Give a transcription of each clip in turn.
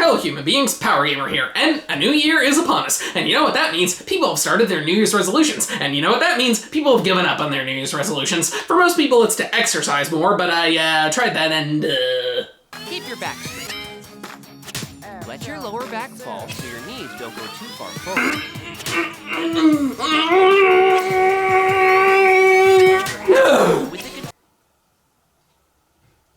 fellow human beings, Power Gamer here, and a new year is upon us. And you know what that means? People have started their New Year's resolutions. And you know what that means? People have given up on their New Year's resolutions. For most people, it's to exercise more, but I tried that and Keep your back straight. Let your lower back fall so your knees don't go too far forward.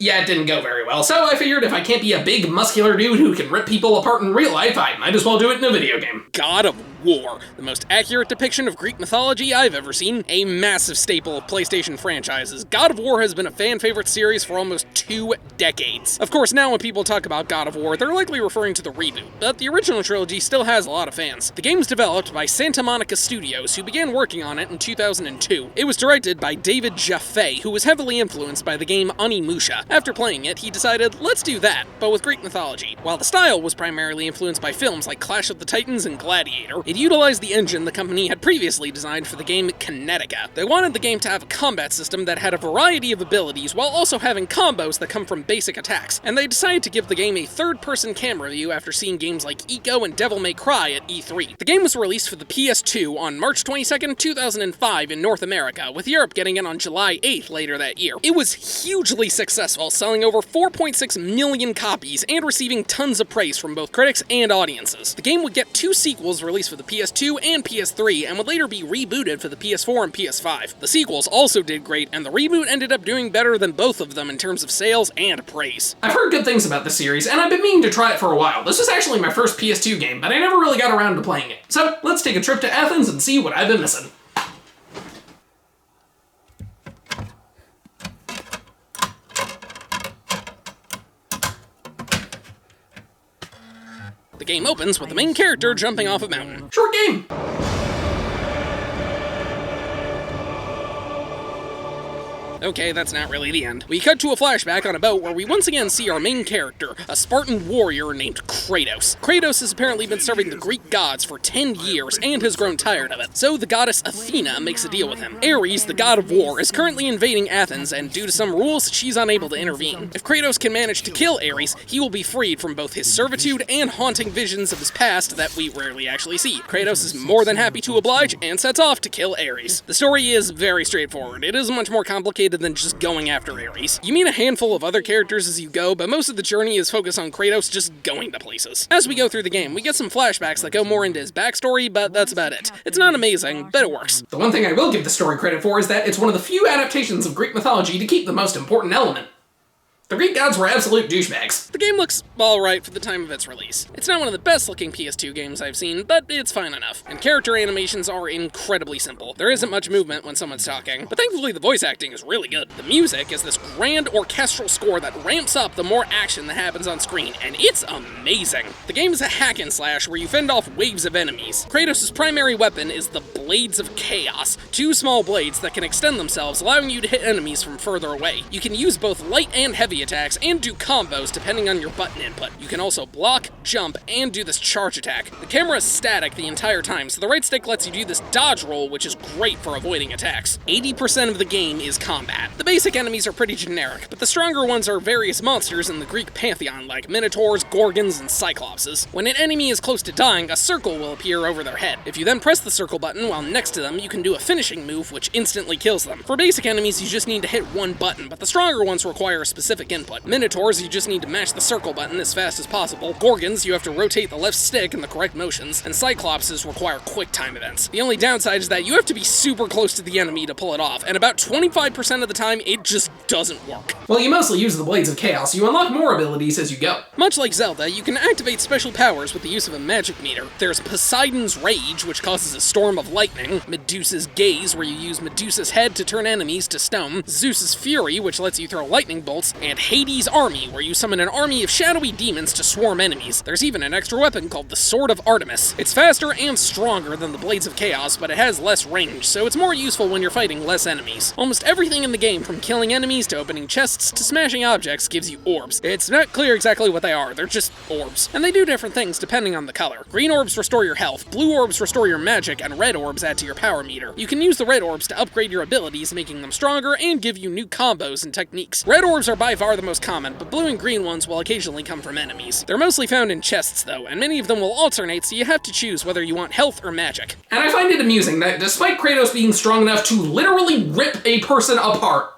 Yeah, it didn't go very well, so I figured if I can't be a big, muscular dude who can rip people apart in real life, I might as well do it in a video game. God of War, the most accurate depiction of Greek mythology I've ever seen, a massive staple of PlayStation franchises. God of War has been a fan-favorite series for almost 2 decades. Of course, now when people talk about God of War, they're likely referring to the reboot, but the original trilogy still has a lot of fans. The game was developed by Santa Monica Studios, who began working on it in 2002. It was directed by David Jaffe, who was heavily influenced by the game Onimusha. After playing it, he decided, let's do that, but with Greek mythology. While the style was primarily influenced by films like Clash of the Titans and Gladiator, it utilized the engine the company had previously designed for the game Kinetica. They wanted the game to have a combat system that had a variety of abilities while also having combos that come from basic attacks, and they decided to give the game a third-person camera view after seeing games like Ico and Devil May Cry at E3. The game was released for the PS2 on March 22nd, 2005 in North America, with Europe getting it on July 8th later that year. It was hugely successful, selling over 4.6 million copies and receiving tons of praise from both critics and audiences. The game would get 2 sequels released for the PS2 and PS3 and would later be rebooted for the PS4 and PS5. The sequels also did great, and the reboot ended up doing better than both of them in terms of sales and praise. I've heard good things about the series, and I've been meaning to try it for a while. This was actually my first PS2 game, but I never really got around to playing it. So let's take a trip to Athens and see what I've been missing. The game opens with the main character jumping off a mountain. Short game! Okay, that's not really the end. We cut to a flashback on a boat where we once again see our main character, a Spartan warrior named Kratos. Kratos has apparently been serving the Greek gods for 10 years and has grown tired of it, so the goddess Athena makes a deal with him. Ares, the god of war, is currently invading Athens, and due to some rules, she's unable to intervene. If Kratos can manage to kill Ares, he will be freed from both his servitude and haunting visions of his past that we rarely actually see. Kratos is more than happy to oblige and sets off to kill Ares. The story is very straightforward. It isn't much more complicated than just going after Ares. You meet a handful of other characters as you go, but most of the journey is focused on Kratos just going to places. As we go through the game, we get some flashbacks that go more into his backstory, but that's about it. It's not amazing, but it works. The one thing I will give the story credit for is that it's one of the few adaptations of Greek mythology to keep the most important element. The Greek gods were absolute douchebags. The game looks alright for the time of its release. It's not one of the best looking PS2 games I've seen, but it's fine enough. And character animations are incredibly simple. There isn't much movement when someone's talking, but thankfully the voice acting is really good. The music is this grand orchestral score that ramps up the more action that happens on screen, and it's amazing. The game is a hack and slash where you fend off waves of enemies. Kratos' primary weapon is the Blades of Chaos, 2 small blades that can extend themselves, allowing you to hit enemies from further away. You can use both light and heavy attacks and do combos depending on your button input. You can also block, jump, and do this charge attack. The camera is static the entire time, so the right stick lets you do this dodge roll, which is great for avoiding attacks. 80% of the game is combat. The basic enemies are pretty generic, but the stronger ones are various monsters in the Greek pantheon, like minotaurs, gorgons, and cyclopses. When an enemy is close to dying, a circle will appear over their head. If you then press the circle button while next to them, you can do a finishing move, which instantly kills them. For basic enemies, you just need to hit one button, but the stronger ones require a specific input. Minotaurs, you just need to mash the circle button as fast as possible. Gorgons, you have to rotate the left stick in the correct motions. And Cyclopses require quick time events. The only downside is that you have to be super close to the enemy to pull it off, and about 25% of the time, it just doesn't work. Well, you mostly use the Blades of Chaos. You unlock more abilities as you go. Much like Zelda, you can activate special powers with the use of a magic meter. There's Poseidon's Rage, which causes a storm of lightning. Medusa's Gaze, where you use Medusa's head to turn enemies to stone. Zeus's Fury, which lets you throw lightning bolts. And Hades' Army, where you summon an army of shadowy demons to swarm enemies. There's even an extra weapon called the Sword of Artemis. It's faster and stronger than the Blades of Chaos, but it has less range, so it's more useful when you're fighting less enemies. Almost everything in the game, from killing enemies to opening chests to smashing objects, gives you orbs. It's not clear exactly what they are, they're just orbs. And they do different things depending on the color. Green orbs restore your health, blue orbs restore your magic, and red orbs add to your power meter. You can use the red orbs to upgrade your abilities, making them stronger and give you new combos and techniques. Red orbs are by far the most common, but blue and green ones will occasionally come from enemies. They're mostly found in chests though, and many of them will alternate, so you have to choose whether you want health or magic. And I find it amusing that despite Kratos being strong enough to literally rip a person apart,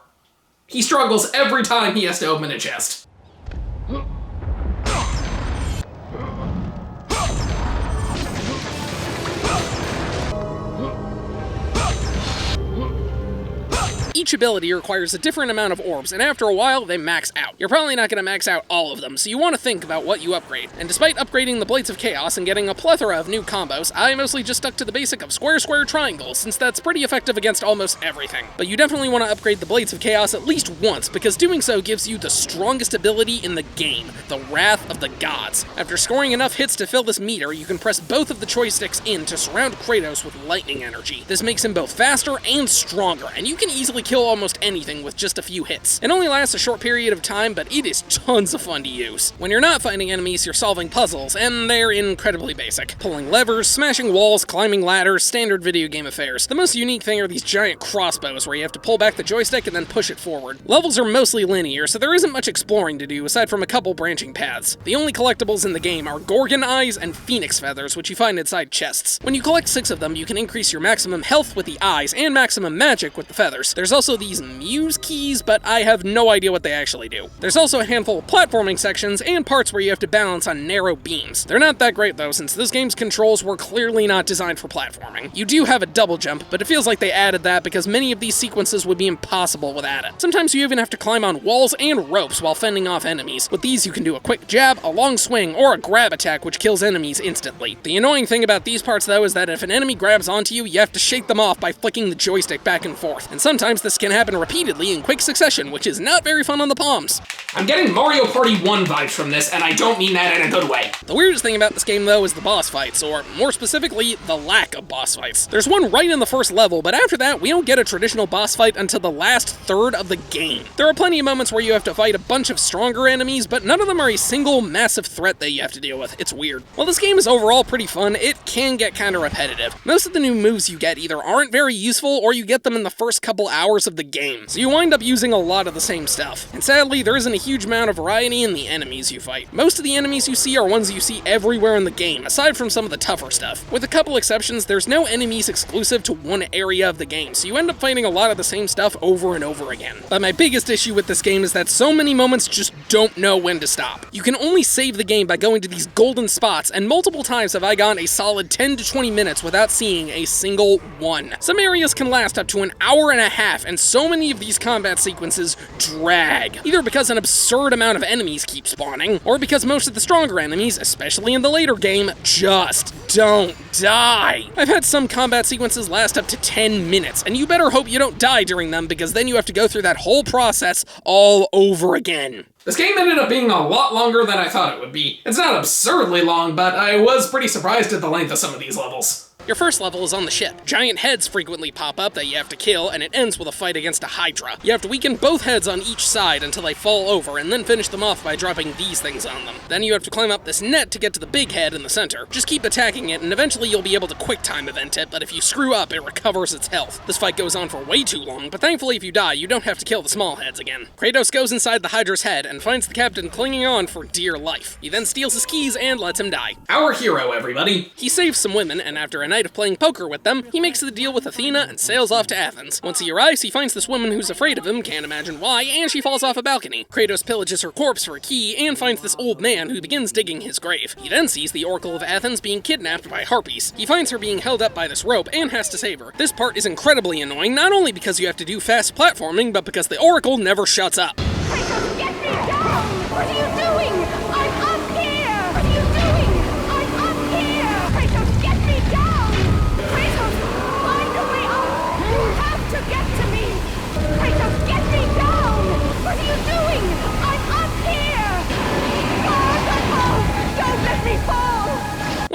he struggles every time he has to open a chest. Each ability requires a different amount of orbs, and after a while, they max out. You're probably not going to max out all of them, so you want to think about what you upgrade. And despite upgrading the Blades of Chaos and getting a plethora of new combos, I mostly just stuck to the basic of square, square, triangle, since that's pretty effective against almost everything. But you definitely want to upgrade the Blades of Chaos at least once, because doing so gives you the strongest ability in the game, the Wrath of the Gods. After scoring enough hits to fill this meter, you can press both of the joysticks in to surround Kratos with lightning energy. This makes him both faster and stronger, and you can easily kill almost anything with just a few hits. It only lasts a short period of time, but it is tons of fun to use. When you're not fighting enemies, you're solving puzzles, and they're incredibly basic. Pulling levers, smashing walls, climbing ladders, standard video game affairs. The most unique thing are these giant crossbows where you have to pull back the joystick and then push it forward. Levels are mostly linear, so there isn't much exploring to do aside from a couple branching paths. The only collectibles in the game are Gorgon eyes and Phoenix feathers, which you find inside chests. When you collect 6 of them, you can increase your maximum health with the eyes and maximum magic with the feathers. There's also these Muse keys, but I have no idea what they actually do. There's also a handful of platforming sections and parts where you have to balance on narrow beams. They're not that great though, since this game's controls were clearly not designed for platforming. You do have a double jump, but it feels like they added that because many of these sequences would be impossible without it. Sometimes you even have to climb on walls and ropes while fending off enemies. With these you can do a quick jab, a long swing, or a grab attack which kills enemies instantly. The annoying thing about these parts though is that if an enemy grabs onto you, you have to shake them off by flicking the joystick back and forth, and sometimes this can happen repeatedly in quick succession, which is not very fun on the palms. I'm getting Mario Party 1 vibes from this, and I don't mean that in a good way. The weirdest thing about this game though is the boss fights, or more specifically, the lack of boss fights. There's one right in the first level, but after that, we don't get a traditional boss fight until the last third of the game. There are plenty of moments where you have to fight a bunch of stronger enemies, but none of them are a single massive threat that you have to deal with. It's weird. While this game is overall pretty fun, it can get kinda repetitive. Most of the new moves you get either aren't very useful, or you get them in the first couple hours of the game, so you wind up using a lot of the same stuff. And sadly, there isn't a huge amount of variety in the enemies you fight. Most of the enemies you see are ones you see everywhere in the game, aside from some of the tougher stuff. With a couple exceptions, there's no enemies exclusive to one area of the game, so you end up fighting a lot of the same stuff over and over again. But my biggest issue with this game is that so many moments just don't know when to stop. You can only save the game by going to these golden spots, and multiple times have I gone a solid 10 to 20 minutes without seeing a single one. Some areas can last up to an hour and a half, and so many of these combat sequences drag, either because an absurd amount of enemies keep spawning, or because most of the stronger enemies, especially in the later game, just don't die. I've had some combat sequences last up to 10 minutes, and you better hope you don't die during them, because then you have to go through that whole process all over again. This game ended up being a lot longer than I thought it would be. It's not absurdly long, but I was pretty surprised at the length of some of these levels. Your first level is on the ship. Giant heads frequently pop up that you have to kill, and it ends with a fight against a Hydra. You have to weaken both heads on each side until they fall over, and then finish them off by dropping these things on them. Then you have to climb up this net to get to the big head in the center. Just keep attacking it, and eventually you'll be able to quick time event it, but if you screw up, it recovers its health. This fight goes on for way too long, but thankfully if you die, you don't have to kill the small heads again. Kratos goes inside the Hydra's head and finds the captain clinging on for dear life. He then steals his keys and lets him die. Our hero, everybody. He saves some women, and after a night of playing poker with them, he makes the deal with Athena and sails off to Athens. Once he arrives, he finds this woman who's afraid of him, can't imagine why, and she falls off a balcony. Kratos pillages her corpse for a key and finds this old man who begins digging his grave. He then sees the Oracle of Athens being kidnapped by harpies. He finds her being held up by this rope and has to save her. This part is incredibly annoying, not only because you have to do fast platforming, but because the Oracle never shuts up. Kratos, get me down! What are you doing? I'm up here! What are you doing? I'm up here! Kratos, get me down! Kratos, find a way up! You have to get to me! Kratos, get me down! What are you doing? I'm up here! God above! Don't let me fall!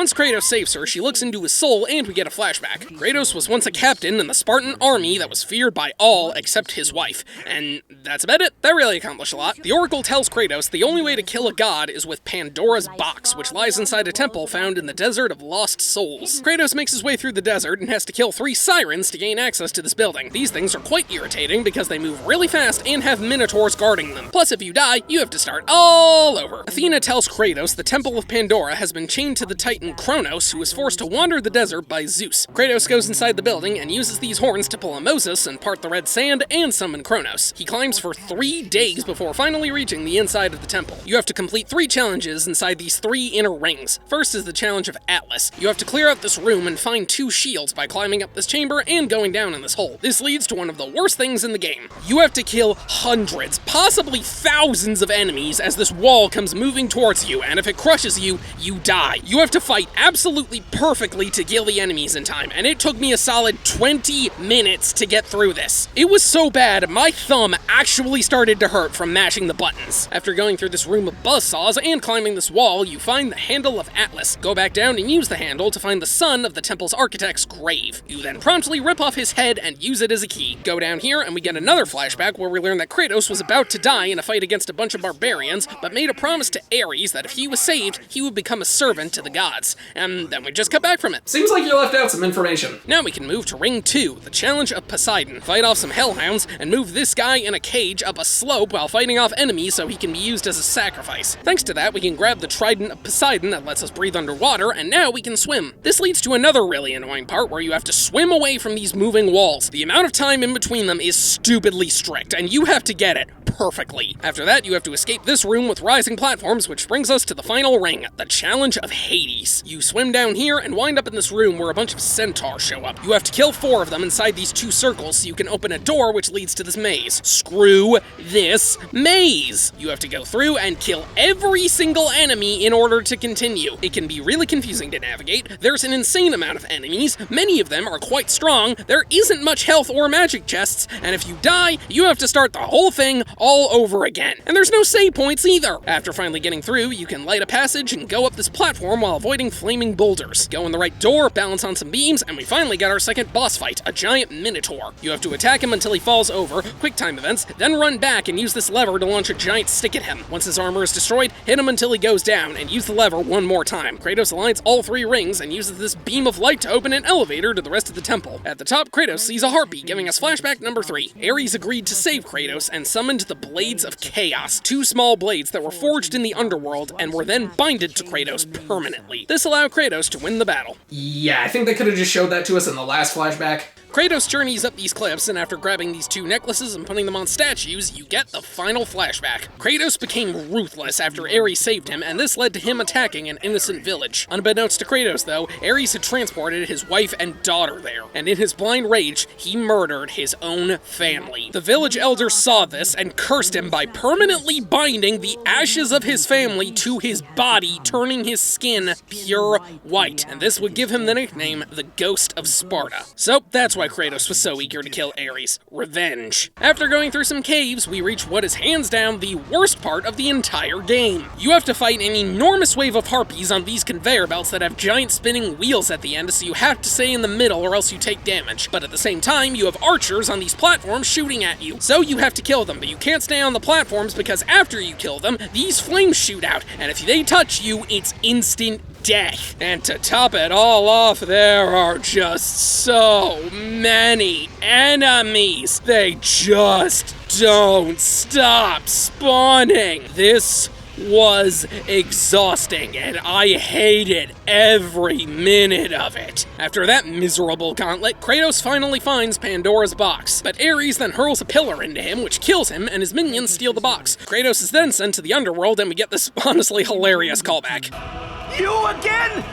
Once Kratos saves her, she looks into his soul and we get a flashback. Kratos was once a captain in the Spartan army that was feared by all except his wife. And that's about it. That really accomplished a lot. The Oracle tells Kratos the only way to kill a god is with Pandora's box, which lies inside a temple found in the Desert of Lost Souls. Kratos makes his way through the desert and has to kill 3 sirens to gain access to this building. These things are quite irritating because they move really fast and have minotaurs guarding them. Plus, if you die, you have to start all over. Athena tells Kratos the Temple of Pandora has been chained to the Titan Kronos, who was forced to wander the desert by Zeus. Kratos goes inside the building and uses these horns to pull a Moses and part the red sand and summon Kronos. He climbs for 3 days before finally reaching the inside of the temple. You have to complete 3 challenges inside these 3 inner rings. First is the challenge of Atlas. You have to clear out this room and find 2 shields by climbing up this chamber and going down in this hole. This leads to one of the worst things in the game. You have to kill hundreds, possibly thousands of enemies as this wall comes moving towards you, and if it crushes you, you die. You have to fight absolutely perfectly to kill the enemies in time, and it took me a solid 20 minutes to get through this. It was so bad, my thumb actually started to hurt from mashing the buttons. After going through this room of buzzsaws and climbing this wall, you find the handle of Atlas. Go back down and use the handle to find the son of the temple's architect's grave. You then promptly rip off his head and use it as a key. Go down here and we get another flashback where we learn that Kratos was about to die in a fight against a bunch of barbarians, but made a promise to Ares that if he was saved, he would become a servant to the gods. And then we just cut back from it. Seems like you left out some information. Now we can move to Ring 2, the challenge of Poseidon. Fight off some hellhounds and move this guy in a cage up a slope while fighting off enemies so he can be used as a sacrifice. Thanks to that, we can grab the trident of Poseidon that lets us breathe underwater, and now we can swim. This leads to another really annoying part where you have to swim away from these moving walls. The amount of time in between them is stupidly strict, and you have to get it perfectly. After that, you have to escape this room with rising platforms, which brings us to the final ring, the challenge of Hades. You swim down here and wind up in this room where a bunch of centaurs show up. You have to kill 4 of them inside these 2 circles so you can open a door which leads to this maze. Screw this maze! You have to go through and kill every single enemy in order to continue. It can be really confusing to navigate. There's an insane amount of enemies. Many of them are quite strong. There isn't much health or magic chests, and if you die, you have to start the whole thing all over again. And there's no save points either. After finally getting through, you can light a passage and go up this platform while avoiding flaming boulders. Go in the right door, balance on some beams, and we finally got our second boss fight, a giant minotaur. You have to attack him until he falls over, quick time events, then run back and use this lever to launch a giant stick at him. Once his armor is destroyed, hit him until he goes down, and use the lever one more time. Kratos aligns all 3 rings and uses this beam of light to open an elevator to the rest of the temple. At the top, Kratos sees a harpy, giving us flashback number 3. Ares agreed to save Kratos and summoned the Blades of Chaos, 2 small blades that were forged in the underworld and were then binded to Kratos permanently. This allowed Kratos to win the battle. Yeah, I think they could have just showed that to us in the last flashback. Kratos journeys up these cliffs, and after grabbing these 2 necklaces and putting them on statues, you get the final flashback. Kratos became ruthless after Ares saved him, and this led to him attacking an innocent village. Unbeknownst to Kratos, though, Ares had transported his wife and daughter there, and in his blind rage, he murdered his own family. The village elders saw this and cursed him by permanently binding the ashes of his family to his body, turning his skin pure white, and this would give him the nickname the Ghost of Sparta. So that's why Kratos was so eager to kill Ares. Revenge. After going through some caves, we reach what is hands down the worst part of the entire game. You have to fight an enormous wave of harpies on these conveyor belts that have giant spinning wheels at the end, so you have to stay in the middle or else you take damage. But at the same time, you have archers on these platforms shooting at you. So you have to kill them, but you can't stay on the platforms because after you kill them, these flames shoot out, and if they touch you, it's instant death. And to top it all off, there are just so many enemies. They just don't stop spawning. This was exhausting, and I hated every minute of it. After that miserable gauntlet, Kratos finally finds Pandora's box, but Ares then hurls a pillar into him, which kills him, and his minions steal the box. Kratos is then sent to the underworld, and we get this honestly hilarious callback. You again?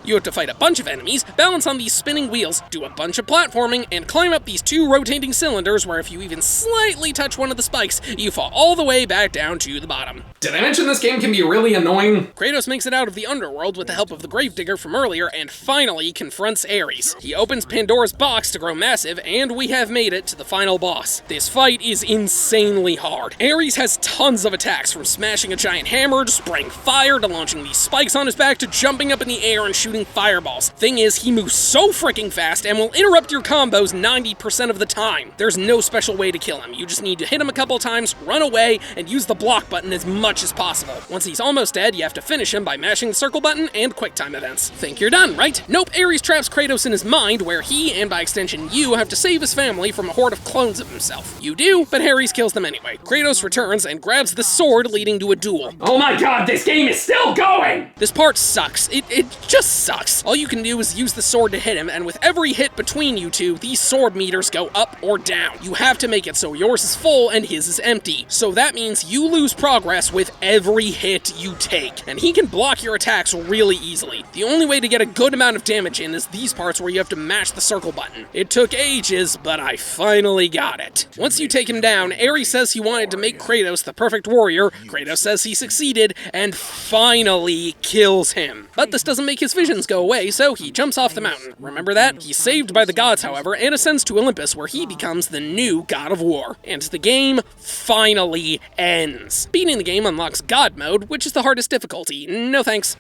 You have to fight a bunch of enemies, balance on these spinning wheels, do a bunch of platforming, and climb up these 2 rotating cylinders where if you even slightly touch one of the spikes, you fall all the way back down to the bottom. Did I mention this game can be really annoying? Kratos makes it out of the underworld with the help of the gravedigger from earlier and finally confronts Ares. He opens Pandora's box to grow massive, and we have made it to the final boss. This fight is insanely hard. Ares has tons of attacks, from smashing a giant hammer to spraying fire to launching these spikes on his back to jumping up in the air and shooting fireballs. Thing is, he moves so freaking fast and will interrupt your combos 90% of the time. There's no special way to kill him. You just need to hit him a couple times, run away, and use the block button as much as possible. Once he's almost dead, you have to finish him by mashing the circle button and QuickTime events. Think you're done, right? Nope, Ares traps Kratos in his mind, where he, and by extension you, have to save his family from a horde of clones of himself. You do, but Ares kills them anyway. Kratos returns and grabs the sword, leading to a duel. Oh my god, this game is still going! This part sucks. It just sucks. All you can do is use the sword to hit him, and with every hit between you two, these sword meters go up or down. You have to make it so yours is full and his is empty. So that means you lose progress with every hit you take, and he can block your attacks really easily. The only way to get a good amount of damage in is these parts where you have to mash the circle button. It took ages, but I finally got it. Once you take him down, Ares says he wanted to make Kratos the perfect warrior, Kratos says he succeeded, and finally kills him. But this doesn't make his visions go away, so he jumps off the mountain. Remember that? He's saved by the gods, however, and ascends to Olympus, where he becomes the new god of war. And the game finally ends. Beating the game unlocks God mode, which is the hardest difficulty. No thanks.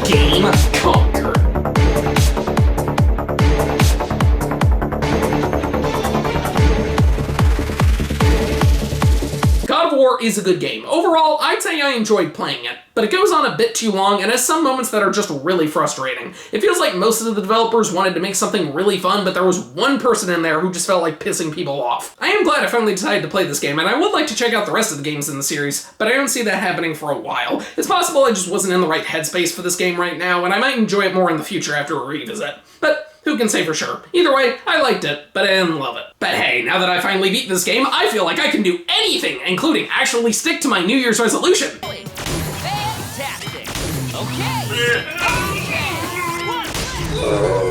Game conquered. God of War is a good game. Overall, I'd say I enjoyed playing it, but it goes on a bit too long and has some moments that are just really frustrating. It feels like most of the developers wanted to make something really fun, but there was one person in there who just felt like pissing people off. I am glad I finally decided to play this game, and I would like to check out the rest of the games in the series, but I don't see that happening for a while. It's possible I just wasn't in the right headspace for this game right now, and I might enjoy it more in the future after a revisit. But who can say for sure? Either way, I liked it, but I didn't love it. But hey, now that I finally beat this game, I feel like I can do anything, including actually stick to my New Year's resolution. Fantastic. Okay.